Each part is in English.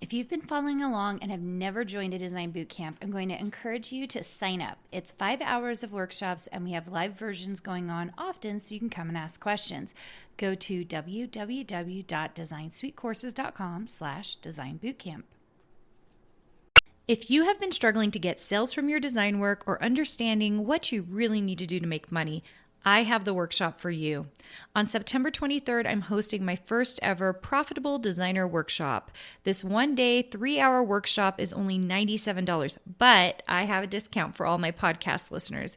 If you've been following along and have never joined a design boot camp, I'm going to encourage you to sign up. It's 5 hours of workshops, and we have live versions going on often, so you can come and ask questions. Go to www.designsweetcourses.com/designbootcamp. If you have been struggling to get sales from your design work or understanding what you really need to do to make money, I have the workshop for you. On September 23rd, I'm hosting my first ever Profitable Designer Workshop. This 1-day, 3-hour workshop is only $97, but I have a discount for all my podcast listeners.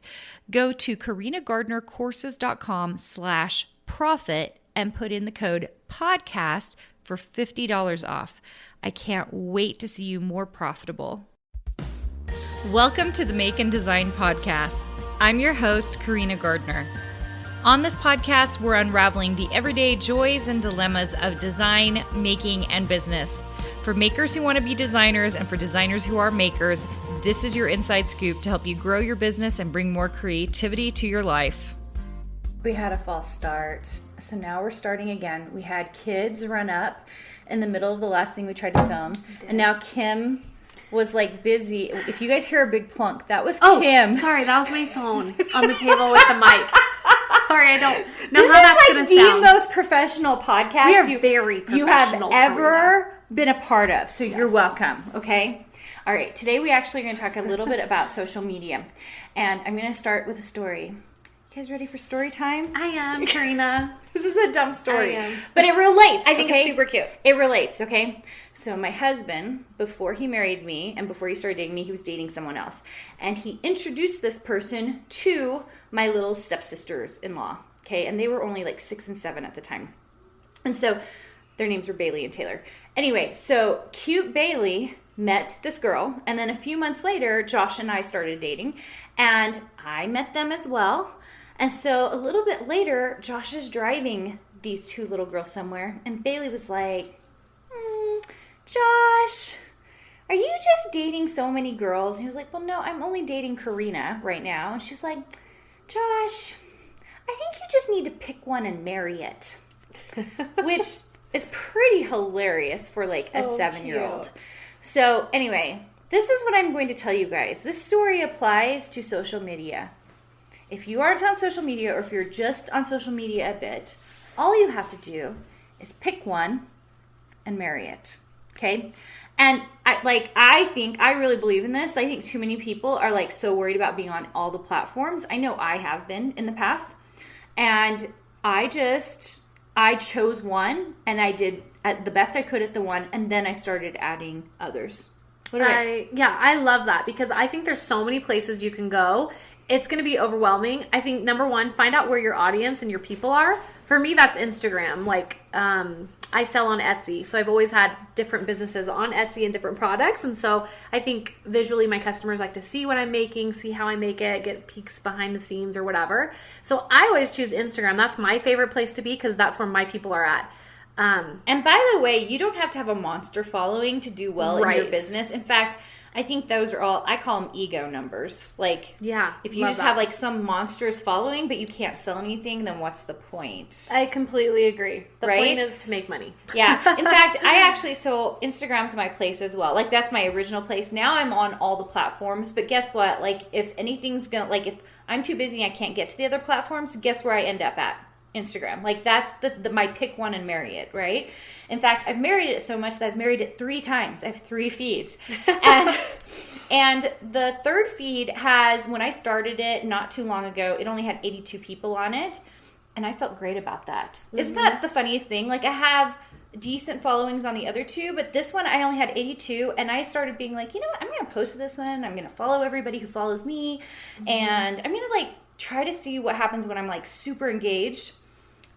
Go to carinagardnercourses.com/profit and put in the code podcast for $50 off. I can't wait to see you more profitable. Welcome to the Make and Design Podcast. I'm your host, Carina Gardner. On this podcast, we're unraveling the everyday joys and dilemmas of design, making, and business. For makers who want to be designers and for designers who are makers, this is your inside scoop to help you grow your business and bring more creativity to your life. We had a false start, so now we're starting again. We had kids run up in the middle of the last thing we tried to film, and now Kim was like busy. If you guys hear a big plunk, that was Kim. Sorry, that was my phone on the table with the mic. Sorry, I don't know this how that's going to sound. This is like the sound. most professional podcast we are very professional, you have ever Carina. been a part of, so Yes. you're welcome, okay? All right, today we actually are going to talk a little bit about social media, and I'm going to start with a story. You guys ready for story time? I am, Carina. This is a dumb story, I am. but it relates. I think okay? it's super cute. It relates, okay? So my husband, before he married me and before he started dating me, he was dating someone else. And he introduced this person to my little stepsisters-in-law, okay? And they were only like 6 and 7 at the time. And so their names were Bailey and Taylor. Anyway, so cute Bailey met this girl. And then a few months later, Josh and I started dating. And I met them as well. And so a little bit later, Josh is driving these two little girls somewhere. And Bailey was like, Josh, are you just dating so many girls? And he was like, well, no, I'm only dating Carina right now. And she was like, Josh, I think you just need to pick one and marry it. Which is pretty hilarious for like a 7-year-old. Cute. So anyway, this is what I'm going to tell you guys. This story applies to social media. If you aren't on social media, or if you're just on social media a bit, all you have to do is pick one and marry it. Okay? And I really believe in this. I think too many people are like so worried about being on all the platforms. I know I have been in the past. And I chose one, and I did the best I could at the one, and then I started adding others. I love that, because I think there's so many places you can go. It's going to be overwhelming. I think, number one, find out where your audience and your people are. For me, that's Instagram. Like, I sell on Etsy, so I've always had different businesses on Etsy and different products. And so I think visually my customers like to see what I'm making, see how I make it, get peeks behind the scenes or whatever. So I always choose Instagram. That's my favorite place to be, because that's where my people are at. And by the way, you don't have to have a monster following to do well in your business. In fact, I think those are all, I call them ego numbers. Like, if you just have like some monstrous following, but you can't sell anything, then what's the point? I completely agree. The point is to make money. Yeah. In fact, so Instagram's my place as well. Like, that's my original place. Now I'm on all the platforms, but guess what? Like, if anything's if I'm too busy and I can't get to the other platforms, guess where I end up at? Instagram. Like, that's my pick one and marry it, right? In fact, I've married it so much that I've married it 3 times. I have 3 feeds. And the third feed has, when I started it not too long ago, it only had 82 people on it. And I felt great about that. Mm-hmm. Isn't that the funniest thing? Like, I have decent followings on the other 2, but this one I only had 82, and I started being like, you know what, I'm going to post this one. I'm going to follow everybody who follows me, and I'm going to like try to see what happens when I'm like super engaged.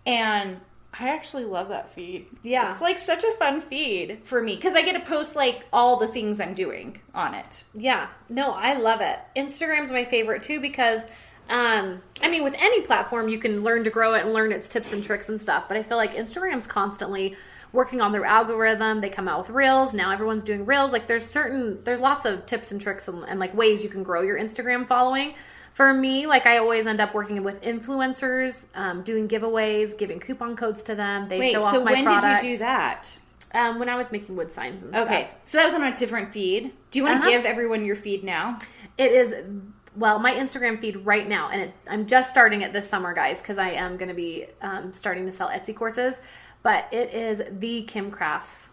And I actually love that feed. Yeah. It's like such a fun feed for me, because I get to post like all the things I'm doing on it. Yeah. No, I love it. Instagram's my favorite too, because with any platform you can learn to grow it and learn its tips and tricks and stuff. But I feel like Instagram's constantly working on their algorithm. They come out with reels. Now everyone's doing reels. Like, there's lots of tips and tricks and like ways you can grow your Instagram following. For me, like, I always end up working with influencers, doing giveaways, giving coupon codes to them. They show off my product. Wait, so when did you do that? When I was making wood signs and stuff. Okay, so that was on a different feed. Do you want to give everyone your feed now? It is, well, my Instagram feed right now, and I'm just starting it this summer, guys, because I am going to be starting to sell Etsy courses, but it is The Kim Crafts.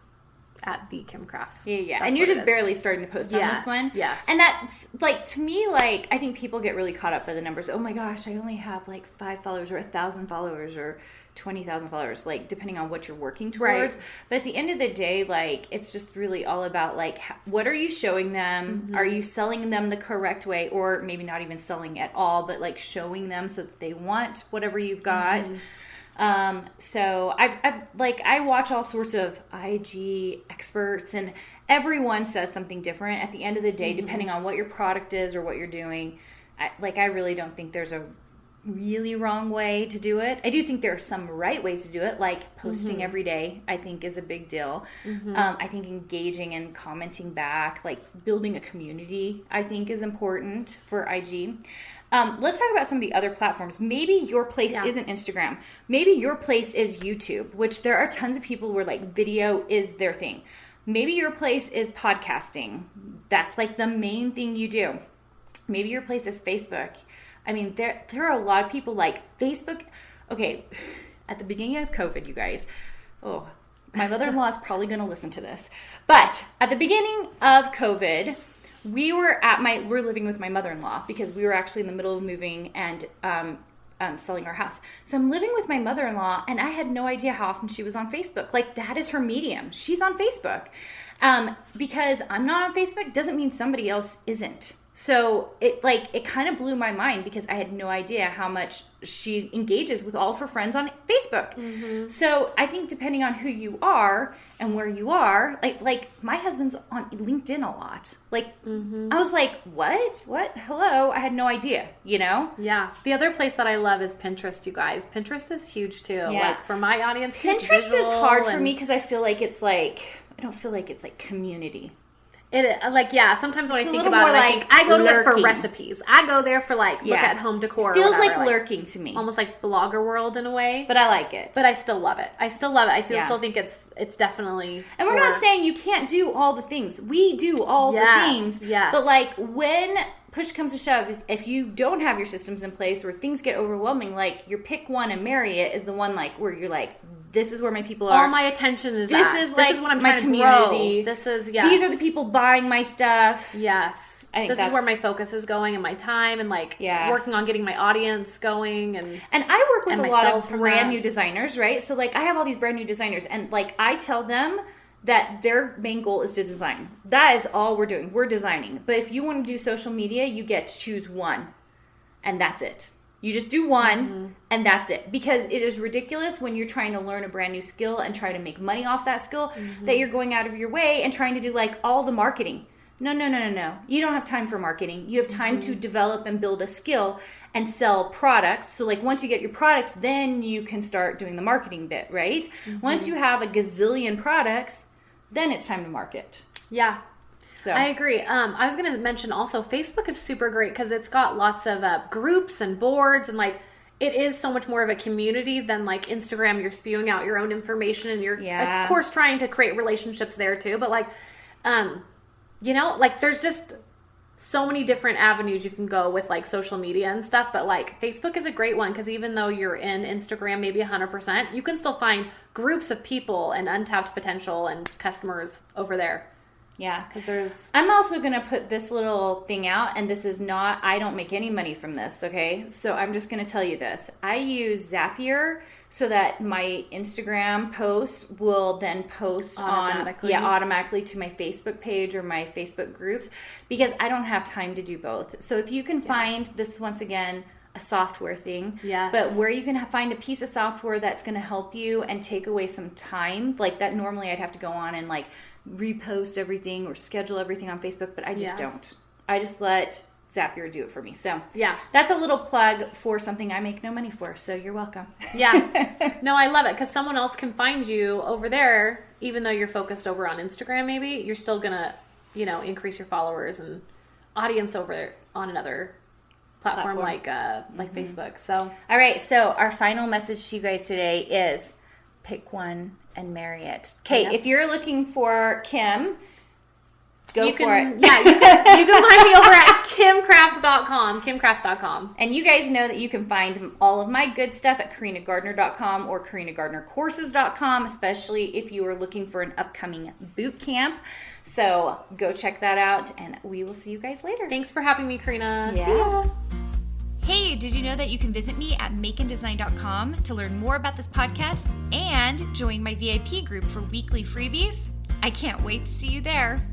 At The Kim Crafts. Yeah. And you're just barely starting to post on this one. Yes. And that's, like, to me, like, I think people get really caught up by the numbers. Oh my gosh, I only have, like, 5 followers or 1,000 followers or 20,000 followers, like, depending on what you're working towards. Right. But at the end of the day, like, it's just really all about, like, what are you showing them? Mm-hmm. Are you selling them the correct way? Or maybe not even selling at all, but, like, showing them so that they want whatever you've got. Mm-hmm. So I watch all sorts of IG experts, and everyone says something different. At the end of the day, depending on what your product is or what you're doing, I really don't think there's a really wrong way to do it. I do think there are some right ways to do it, like posting every day, I think is a big deal. I think engaging and commenting back, like building a community, I think is important for IG. Let's talk about some of the other platforms. Maybe your place isn't Instagram. Maybe your place is YouTube, which there are tons of people where like video is their thing. Maybe your place is podcasting. That's like the main thing you do. Maybe your place is Facebook. I mean, there are a lot of people like Facebook. Okay, at the beginning of COVID, you guys, my mother-in-law is probably going to listen to this. But at the beginning of COVID, we're living with my mother-in-law because we were actually in the middle of moving and selling our house. So I'm living with my mother-in-law, and I had no idea how often she was on Facebook. Like, that is her medium. She's on Facebook. Because I'm not on Facebook doesn't mean somebody else isn't. So it kind of blew my mind because I had no idea how much she engages with all of her friends on Facebook. Mm-hmm. So I think depending on who you are and where you are, like my husband's on LinkedIn a lot. Like I was like, what? Hello? I had no idea, you know? Yeah. The other place that I love is Pinterest, you guys. Pinterest is huge too. Yeah. Like for my audience, Pinterest is hard for me because I feel like it's like, I don't feel like it's like community. Sometimes when I think about it, I go there for recipes. I go there for look at home decor. Feels like lurking to me. Almost like blogger world in a way. But I like it. But I still love it. I still think it's definitely. And we're not saying you can't do all the things. We do all the things. Yes. But like when push comes to shove, if you don't have your systems in place or things get overwhelming, like your pick one and marry it is the one like where you're like, this is where my people are. All my attention is this is what I'm trying to grow. This is These are the people buying my stuff. Yes. This is where my focus is going and my time and working on getting my audience going and I work with a lot of brand new designers, right? So like I have all these brand new designers and like I tell them that their main goal is to design. That is all we're doing. We're designing. But if you want to do social media, you get to choose one. And that's it. You just do one, and that's it. Because it is ridiculous when you're trying to learn a brand new skill and try to make money off that skill that you're going out of your way and trying to do like all the marketing. No. You don't have time for marketing. You have time to develop and build a skill and sell products. So like once you get your products, then you can start doing the marketing bit, right? Once you have a gazillion products, then it's time to market. Yeah. So. I agree. I was going to mention also Facebook is super great because it's got lots of groups and boards and like it is so much more of a community than like Instagram. You're spewing out your own information and you're of course trying to create relationships there too. But like, there's just so many different avenues you can go with like social media and stuff. But like Facebook is a great one because even though you're in Instagram maybe 100%, you can still find groups of people and untapped potential and customers over there. Yeah, because I'm also going to put this little thing out, and this is not, I don't make any money from this, okay? So I'm just going to tell you this. I use Zapier so that my Instagram posts will then post automatically to my Facebook page or my Facebook groups because I don't have time to do both. So if you can find this, once again, a software thing, but where you can find a piece of software that's going to help you and take away some time, like that normally I'd have to go on and like repost everything or schedule everything on Facebook, but I just don't. I just let Zapier do it for me. So that's a little plug for something I make no money for, so you're welcome. No, I love it because someone else can find you over there, even though you're focused over on Instagram maybe, you're still gonna, increase your followers and audience over there on another platform. like Facebook. So all right, so our final message to you guys today is pick one and marry it. Okay, if you're looking for Kim, go for it. Yeah, you can find me over at kimcrafts.com. And you guys know that you can find all of my good stuff at carinagardner.com or carinagardnercourses.com, especially if you are looking for an upcoming boot camp. So go check that out, and we will see you guys later. Thanks for having me, Carina. Yeah. See ya. Hey, did you know that you can visit me at makeanddesign.com to learn more about this podcast and join my VIP group for weekly freebies? I can't wait to see you there.